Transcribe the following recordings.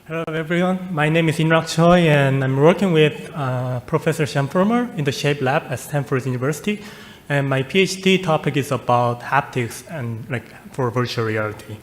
Hello, everyone. My name is Inrak Choi, and I'm working with Professor Hrvoje in the Shape Lab at Stanford University. And my PhD topic is about haptics and for virtual reality.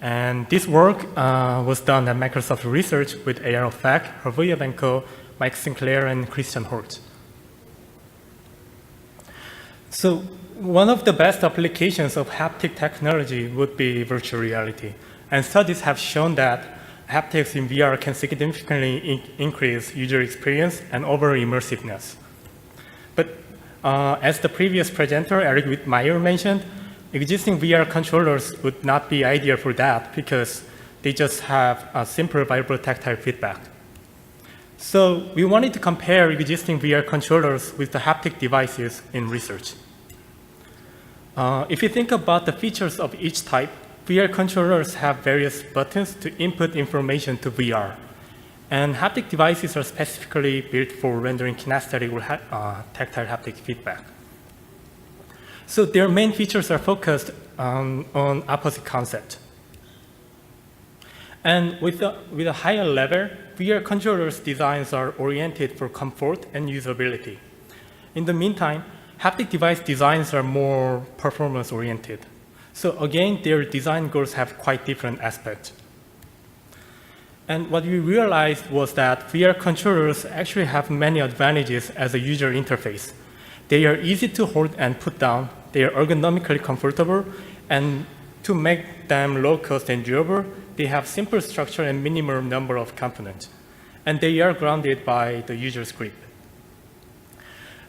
And this work was done at Microsoft Research with Eyal, Ofek, Hrvoje, Benko, Mike Sinclair, and Holz. So one of the best applications of haptic technology would be virtual reality. And studies have shown that haptics in VR can significantly increase user experience and overall immersiveness. But as the previous presenter, Eric Meyer, mentioned, existing VR controllers would not be ideal for that because they just have a simple vibro-tactile feedback. So we wanted to compare existing VR controllers with the haptic devices in research. If you think about the features of each type, VR controllers have various buttons to input information to VR. And haptic devices are specifically built for rendering kinesthetic or tactile haptic feedback. So their main features are focused on opposite concept. And with a higher level, VR controllers designs are oriented for comfort and usability. In the meantime, haptic device designs are more performance-oriented. So again, their design goals have quite different aspects. And what we realized was that VR controllers actually have many advantages as a user interface. They are easy to hold and put down. They are ergonomically comfortable. And to make them low cost and durable, they have simple structure and minimum number of components. And they are grounded by the user's grip.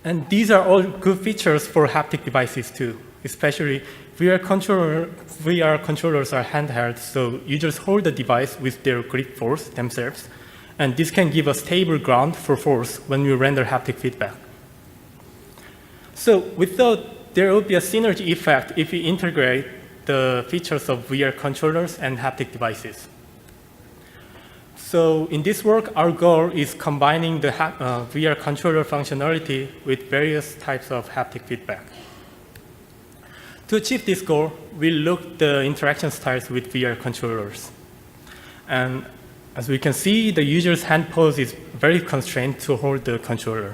And these are all good features for haptic devices too, especially VR controllers are handheld, so users hold the device with their grip force themselves, and this can give a stable ground for force when we render haptic feedback. So we thought there would be a synergy effect if we integrate the features of VR controllers and haptic devices. So in this work, our goal is combining the VR controller functionality with various types of haptic feedback. To achieve this goal, we looked the interaction styles with VR controllers. And as we can see, the user's hand pose is very constrained to hold the controller.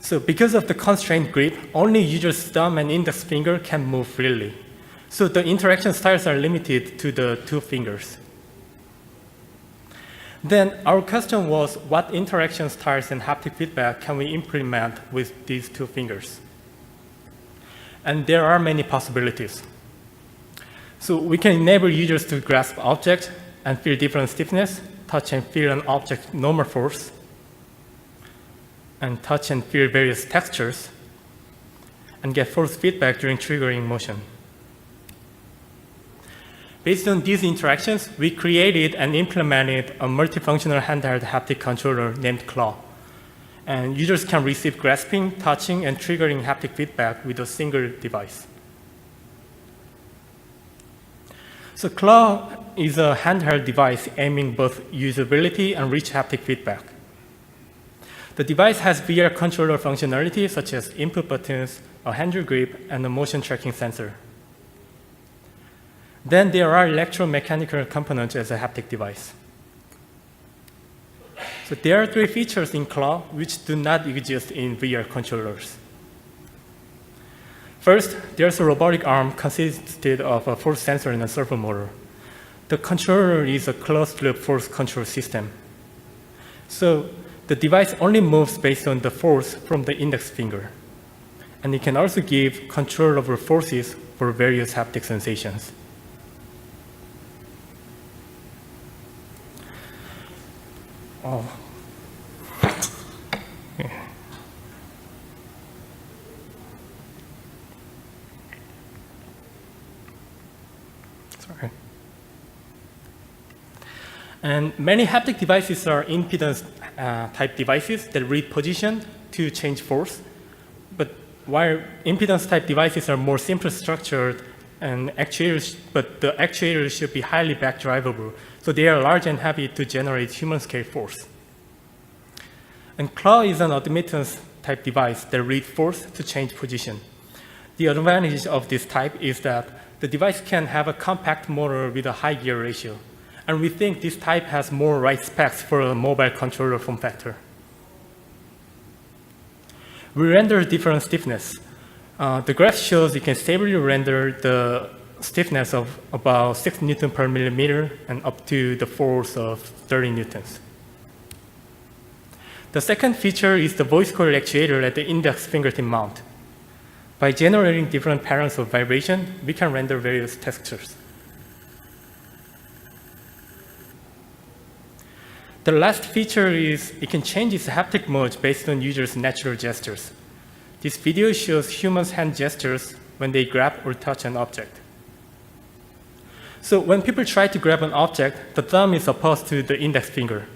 So because of the constrained grip, only user's thumb and index finger can move freely. So the interaction styles are limited to the 2 fingers. Then our question was, what interaction styles and haptic feedback can we implement with these 2 fingers? And there are many possibilities. So we can enable users to grasp objects and feel different stiffness, touch and feel an object normal force, and touch and feel various textures, and get force feedback during triggering motion. Based on these interactions, we created and implemented a multifunctional handheld haptic controller named Claw. And users can receive grasping, touching, and triggering haptic feedback with a single device. So Claw is a handheld device aiming both usability and rich haptic feedback. The device has VR controller functionality such as input buttons, a handle grip, and a motion tracking sensor. Then there are electromechanical components as a haptic device. So there are 3 features in Claw which do not exist in VR controllers. First, there's a robotic arm consisted of a force sensor and a servo motor. The controller is a closed-loop force control system. So the device only moves based on the force from the index finger. And it can also give controllable forces for various haptic sensations. Oh. Sorry. And many haptic devices are impedance type devices that read position to change force. But while impedance type devices are more simple structured and actuators, but the actuators should be highly backdrivable. So they are large and heavy to generate human scale force. And Claw is an admittance type device that reads force to change position. The advantage of this type is that the device can have a compact motor with a high gear ratio. And we think this type has more right specs for a mobile controller form factor. We render different stiffness. The graph shows you can stably render the stiffness of about 6 Newton per millimeter and up to the force of 30 Newtons. The second feature is the voice coil actuator at the index fingertip mount. By generating different patterns of vibration, we can render various textures. The last feature is it can change its haptic mode based on users' natural gestures. This video shows humans' hand gestures when they grab or touch an object. So when people try to grab an object, the thumb is opposed to the index finger.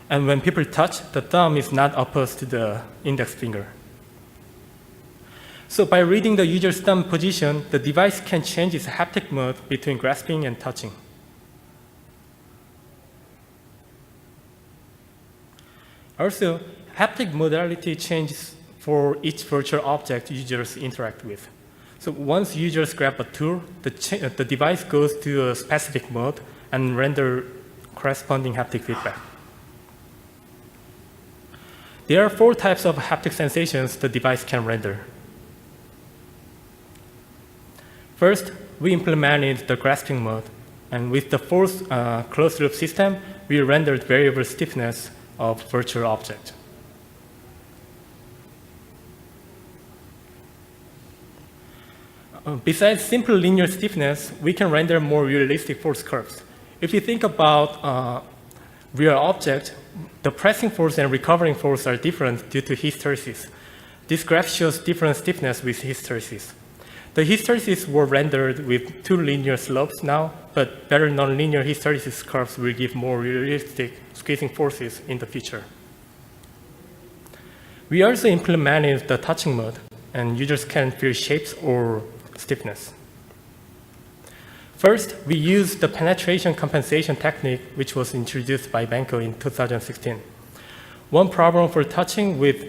And when people touch, the thumb is not opposed to the index finger. So by reading the user's thumb position, the device can change its haptic mode between grasping and touching. Also, haptic modality changes for each virtual object users interact with. So once users grab a tool, the device goes to a specific mode and render corresponding haptic feedback. There are 4 types of haptic sensations the device can render. First, we implemented the grasping mode. And with the force closed-loop system, we rendered variable stiffness of virtual object. Besides simple linear stiffness, we can render more realistic force curves. If you think about real object, the pressing force and recovering force are different due to hysteresis. This graph shows different stiffness with hysteresis. The hysteresis were rendered with 2 linear slopes now, but better nonlinear hysteresis curves will give more realistic squeezing forces in the future. We also implemented the touching mode, and users can feel shapes or stiffness. First, we used the penetration compensation technique, which was introduced by Benko in 2016. One problem for touching with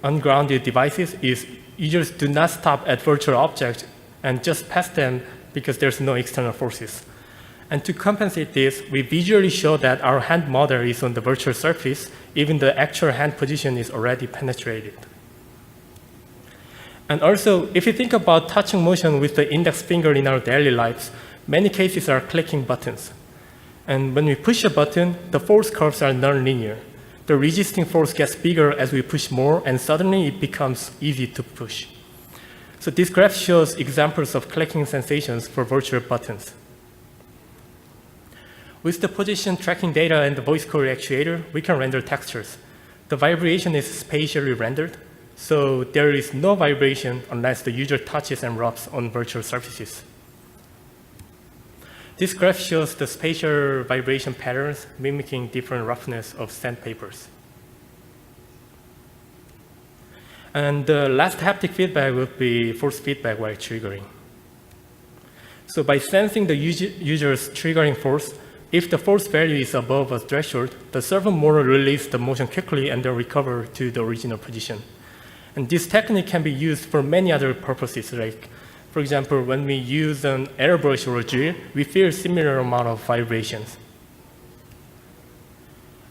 ungrounded devices is users do not stop at virtual objects and just pass them because there's no external forces. And to compensate this, we visually show that our hand model is on the virtual surface, even the actual hand position is already penetrated. And also, if you think about touching motion with the index finger in our daily lives, many cases are clicking buttons. And when we push a button, the force curves are non-linear. The resisting force gets bigger as we push more, and suddenly it becomes easy to push. So this graph shows examples of clicking sensations for virtual buttons. With the position tracking data and the voice coil actuator, we can render textures. The vibration is spatially rendered, so there is no vibration unless the user touches and rubs on virtual surfaces. This graph shows the spatial vibration patterns mimicking different roughness of sandpapers. And the last haptic feedback would be force feedback while triggering. So by sensing the user's triggering force, if the force value is above a threshold, the servo motor releases the motion quickly and then recover to the original position. And this technique can be used for many other purposes, like, for example, when we use an airbrush or a drill, we feel similar amount of vibrations.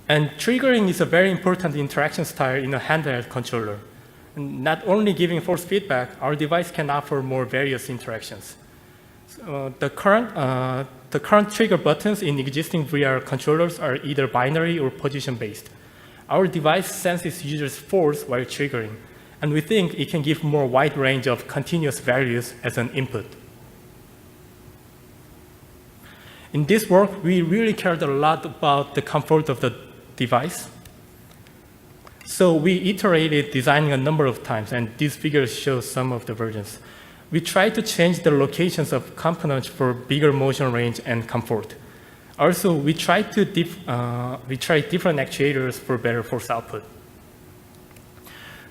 And triggering is a very important interaction style in a handheld controller. And not only giving force feedback, our device can offer more various interactions. So, the current trigger buttons in existing VR controllers are either binary or position-based. Our device senses users' force while triggering, and we think it can give more wide range of continuous values as an input. In this work, we really cared a lot about the comfort of the device. So we iterated designing a number of times, and these figures show some of the versions. We tried to change the locations of components for bigger motion range and comfort. Also, we tried different actuators for better force output.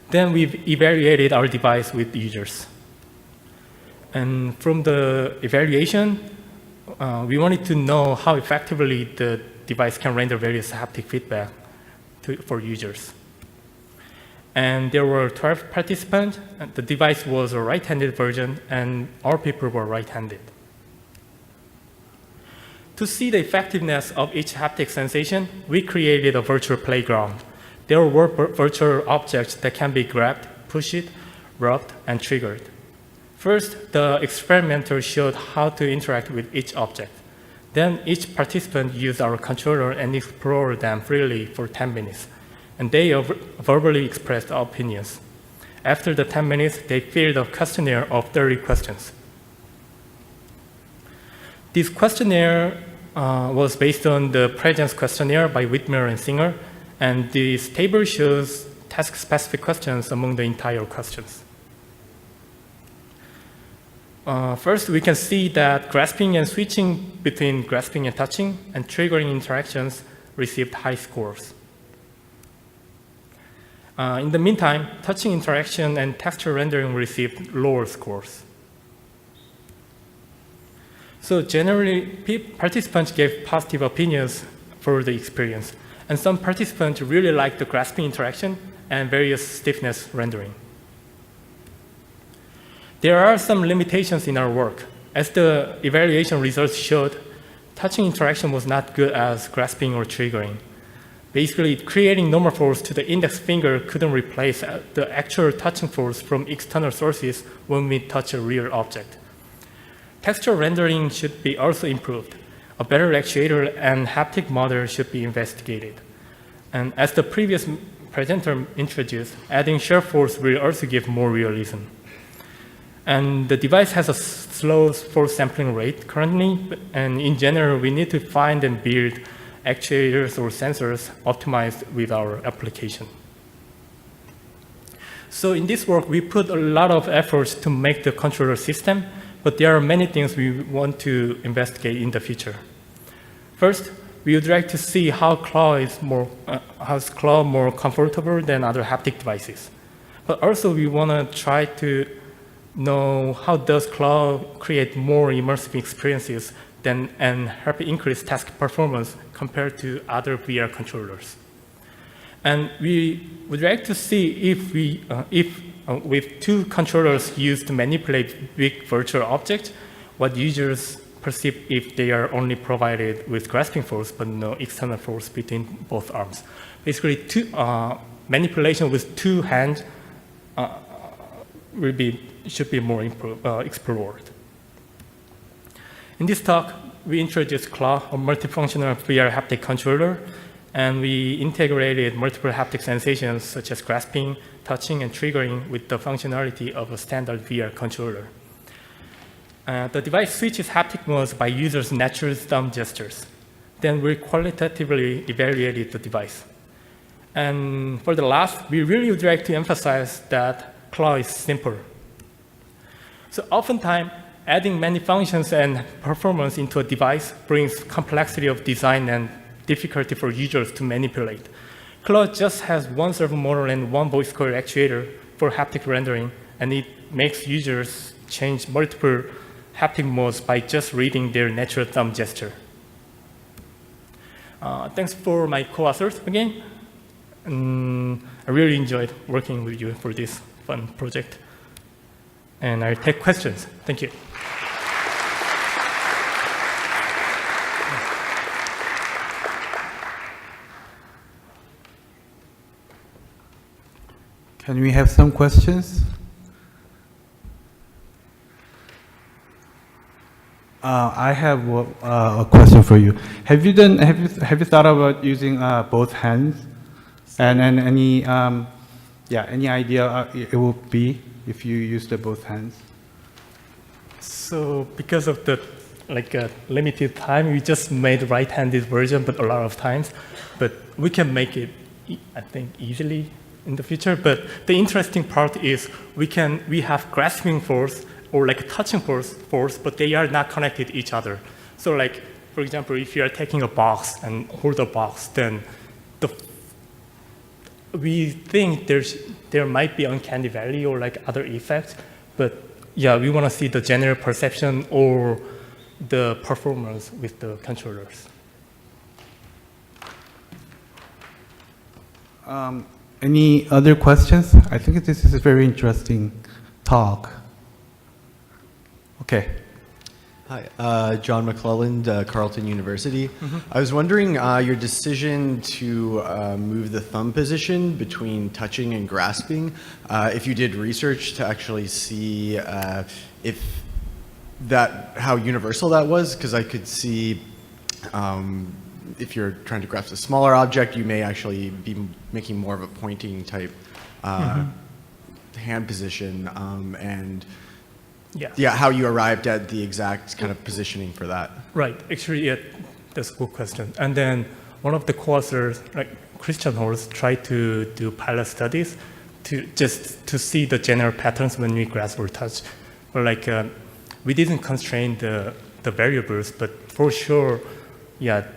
Then we've evaluated our device with users. And from the evaluation, we wanted to know how effectively the device can render various haptic feedback for users. And there were 12 participants, and the device was a right-handed version, and our people were right-handed. To see the effectiveness of each haptic sensation, we created a virtual playground. There were virtual objects that can be grabbed, pushed, rubbed, and triggered. First, the experimenter showed how to interact with each object. Then each participant used our controller and explored them freely for 10 minutes. And they verbally expressed opinions. After the 10 minutes, they filled a questionnaire of 30 questions. This questionnaire was based on the presence questionnaire by Whitmer and Singer, and this table shows task-specific questions among the entire questions. First, we can see that grasping and switching between grasping and touching and triggering interactions received high scores. In the meantime, touching interaction and texture rendering received lower scores. So generally, participants gave positive opinions for the experience, and some participants really liked the grasping interaction and various stiffness rendering. There are some limitations in our work. As the evaluation results showed, touching interaction was not good as grasping or triggering. Basically, creating normal force to the index finger couldn't replace the actual touching force from external sources when we touch a real object. Texture rendering should be also improved. A better actuator and haptic model should be investigated. And as the previous presenter introduced, adding shear force will also give more realism. And the device has a slow force sampling rate currently, and in general, we need to find and build actuators or sensors optimized with our application. So in this work, we put a lot of efforts to make the controller system, but there are many things we want to investigate in the future. First, we would like to see how claw is more comfortable than other haptic devices. But also, we want to try to know how does claw create more immersive experiences and help increase task performance compared to other VR controllers. And we would like to see if with two controllers used to manipulate big virtual objects, what users perceive if they are only provided with grasping force but no external force between both arms. Basically, manipulation with two hands should be more explored. In this talk, we introduced Claw, a multifunctional VR haptic controller, and we integrated multiple haptic sensations such as grasping, touching, and triggering with the functionality of a standard VR controller. The device switches haptic modes by users' natural thumb gestures. Then we qualitatively evaluated the device. And for the last, we really would like to emphasize that Claw is simple. So oftentimes, adding many functions and performance into a device brings complexity of design and difficulty for users to manipulate. Claw just has one servo motor and one voice coil actuator for haptic rendering, and it makes users change multiple haptic modes by just reading their natural thumb gesture. Thanks for my co-authors again. I really enjoyed working with you for this fun project. And I'll take questions. Thank you. Can we have some questions? I have a question for you. Have you thought about using both hands? And any idea it will be if you use both hands? So because of the limited time, we just made right-handed version, but a lot of times. But we can make it, I think, easily in the future. But the interesting part is we have grasping force or touching force, but they are not connected to each other. So for example, if you are taking a box and hold a box, then we think there might be uncanny valley or other effects, but yeah, we want to see the general perception or the performance with the controllers. Any other questions? I think this is a very interesting talk. Okay. Hi, John McClelland, Carleton University. I was wondering your decision to move the thumb position between touching and grasping, if you did research to actually see how universal that was, because I could see if you're trying to grasp a smaller object, you may actually be making more of a pointing type hand position, and how you arrived at the exact kind of positioning for that. Right. Actually, yeah, that's a good question. And then one of the co-authors, like Christian Holz, tried to do pilot studies to see the general patterns when we grasp or touch. But like we didn't constrain the variables, but for sure, yeah,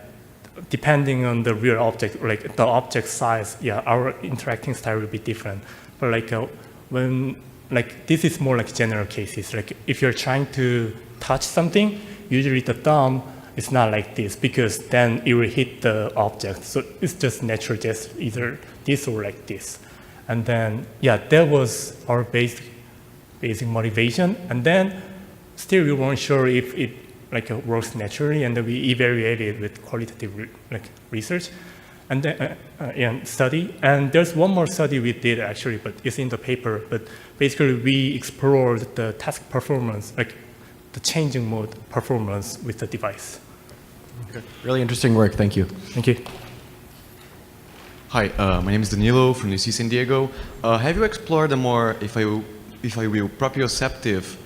depending on the real object, like the object size, yeah, our interacting style will be different. But like when this is more like general cases. Like if you're trying to touch something, usually the thumb is not like this because then it will hit the object. So it's just natural, just either this or like this. And then, yeah, that was our basic motivation. And then still we weren't sure if it works naturally, and then we evaluated with qualitative research. And then study. And there's one more study we did actually, but it's in the paper. But basically, we explored the task performance, like the changing mode performance with the device. Okay. Really interesting work. Thank you. Thank you. Hi, my name is Danilo from UC San Diego. Have you explored a more, if I will, proprioceptive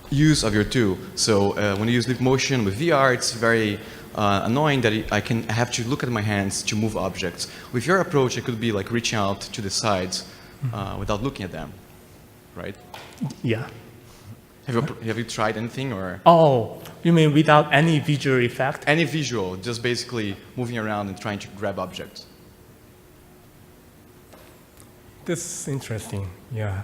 use of your tool? So when you use leap motion with VR, it's very annoying that I have to look at my hands to move objects. With your approach, it could be like reaching out to the sides without looking at them, right? Yeah. Have you tried anything or? Oh, you mean without any visual effect? Any visual, just basically moving around and trying to grab objects. That's interesting. Yeah,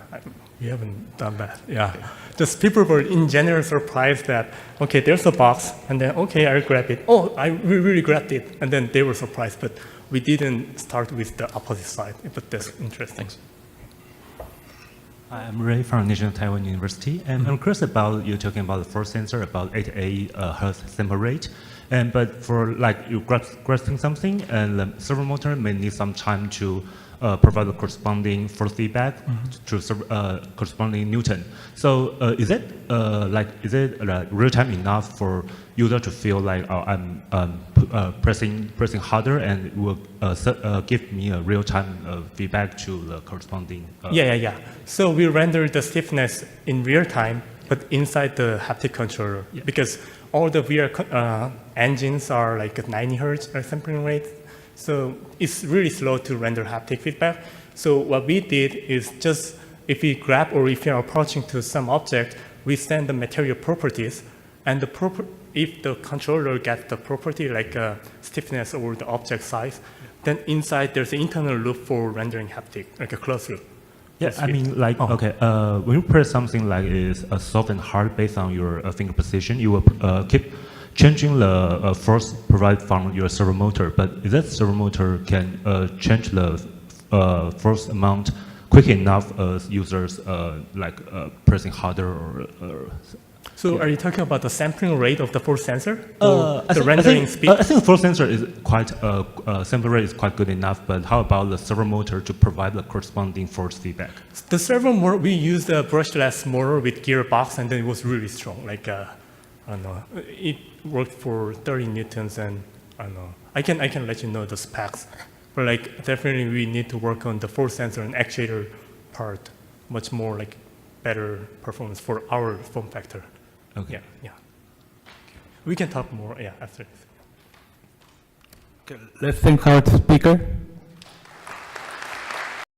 we haven't done that. Yeah, just people were in general surprised that okay, there's a box, and then okay, I'll grab it. Oh, I really grabbed it, and then they were surprised. But we didn't start with the opposite side. But that's interesting. Thanks. I'm Ray from National Taiwan University, and I'm curious about you talking about the force sensor about 88 Hertz sample rate, but for like you grasping something, and the servo motor may need some time to provide the corresponding force feedback to corresponding Newton. So is it real time enough for user to feel like I'm pressing harder, and it will give me a real time feedback to the corresponding? Yeah. So we render the stiffness in real time, but inside the haptic controller, because all the VR engines are like at 90 Hertz sampling rate. So it's really slow to render haptic feedback. So what we did is just, if we grab or if you're approaching to some object, we send the material properties, and if the controller gets the property like stiffness or the object size, then inside there's an internal loop for rendering haptic, like a closed loop. Yeah, I mean, like, okay, when you press something like is soft and hard based on your finger position, you will keep changing the force provided from your servo motor, but that servo motor can change the force amount quick enough as users pressing harder or So are you talking about the sampling rate of the force sensor? Or the rendering speed? I think the force sensor is quite, sample rate is quite good enough, but how about the servo motor to provide the corresponding force feedback? The servo motor, we used a brushless motor with gearbox, and then it was really strong. Like, I don't know, it worked for 30 newtons, and I don't know. I can let you know the specs, but like definitely we need to work on the force sensor and actuator part, much more like better performance for our form factor. Okay. Yeah. We can talk more, after this. Okay, let's thank our speaker.